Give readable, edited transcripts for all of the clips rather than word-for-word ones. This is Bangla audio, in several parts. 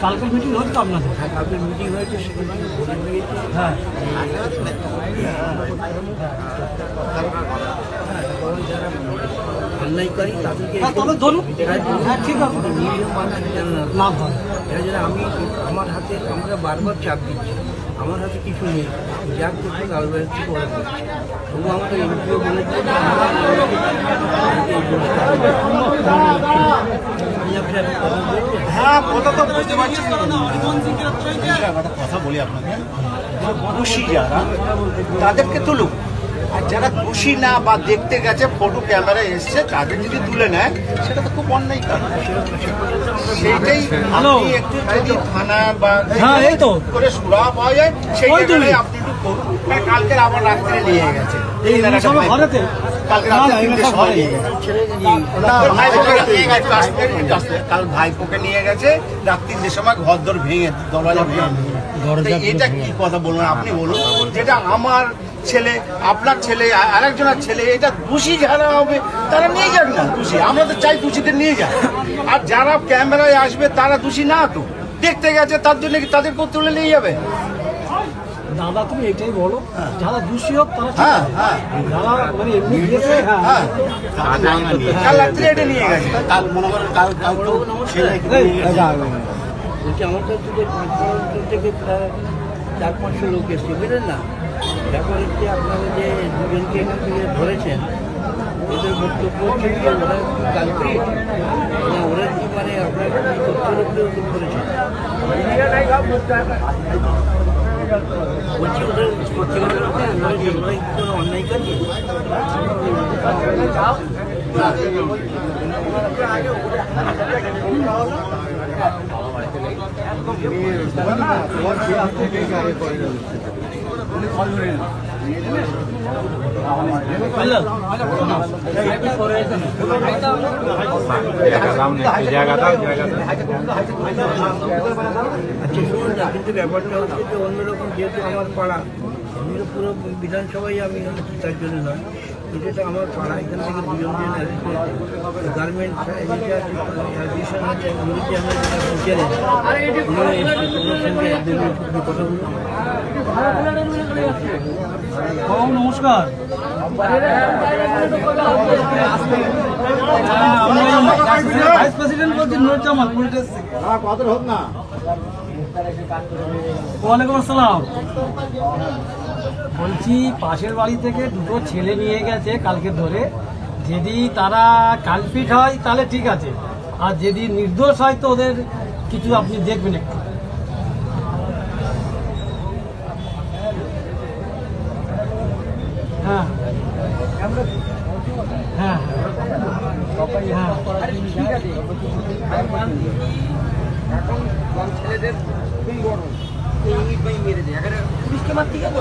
কালকে মিটিং হচ্ছে আপনাদের? হ্যাঁ, কালকে মিটিং হয়েছে, সেখানে বলে দিয়েছে। হ্যাঁ, যারা অন্যায়কারী তাদেরকে তবে ধরুন, হ্যাঁ ঠিক আছে, নিরীহ মানুষ লাভ হয়। এরা যারা আমার হাতে, আমরা বারবার চাপ দিচ্ছি, আমার হাতে কিছু নেই, যা করছে কালবাইয়ের থেকে ওরা করছে। তবু আমাদের এমপিও বলেছে যে হ্যাঁ, কথা তো বুঝতে পারছি। কথা বলি আপনাকে, খুশি যারা তাদেরকে তুলুক, আর যারা খুশি না বা দেখতে গেছে ফটো ক্যামেরায় এসছে তাদের যদি তুলে নেয় সেটা তো খুব অন্যায় কারণ। সেইটাই আপনি একটু যদি থানা বা করে সুরা পাওয়া যায় সেই জায়গায় আপনি একটু করুন। কালকের আবার রাত্রে নিয়ে গেছে, কালকে রাত্রে 3টের সময় নিয়ে গেছে, কাল ভাইপোকে নিয়ে গেছে রাত 3টের সময় ঘর দর ভেঙে, দরজা ভেঙে। এটা কি কথা বলবেন আপনি বলুন? যেটা আমার ছেলে, আপনার ছেলে, আরেকজনের ছেলে, এটা দোষী যারা হবে তারা নিয়ে যাক না দোষী, আমরা তো চাই দোষীদের নিয়ে যাক। আর যারা ক্যামেরায় আসবে তারা দোষী না, তো দেখতে গেছে তার জন্য কি তাদেরকেও তুলে নিয়ে যাবে? দাদা তুমি এটাই বলো, যারা দোষী হোক তারা, যারা মানে এমনি গিয়েছে, কাল রাত্রে এটা নিয়ে গেছে, কাল মনে করেন কাল ছেলে বলছি আমার কাছে যে 5 থেকে প্রায় 400-500 লোক এসছে, বুঝলেন না? ব্যাপার হচ্ছে আপনারা যে দুজনকে এখান থেকে ধরেছেন, ওদের বক্তব্য হচ্ছে যে ওরা কালপ্রিট না, ওরা কি মানে আপনার তথ্যের উপরে ওদের ধরেছেন? বলছি ওদের সত্যিকারের ওরাই কোনো অন্যায়কারী? কিন্তু ব্যাপারটা হচ্ছে যে অন্যরকম, যেহেতু আমার পাড়া, পুরো বিধানসভায় আমি আছি তার জন্য নয়, এটা আমার পাড়া, এখান থেকে দুজন গার্মেন্টস অ্যাসোসিয়েশন আছে, কথা বলুন। নমস্কার, ভাইস প্রেসিডেন্ট বলছি নুরুজ্জামান। ওয়ালাইকুম আসসালাম। বলছি পাশের বাড়ি থেকে দুটো ছেলে নিয়ে গেছে কালকে ধরে, যদি তারা কালপিট হয় তাহলে ঠিক আছে, আর যদি নির্দোষ হয় তো ওদের কিছু আপনি দেখবেন একটু। হ্যাঁ হ্যাঁ ছেলেদের খুব গরম, মেরে দেয়, এখানে পুলিশকে মারতে গেল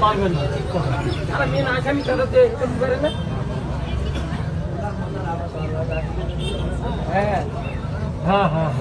পারবেন না, ঠিক কথা। তারা মেন আসামি, তারা করে না। হ্যাঁ হ্যাঁ হ্যাঁ।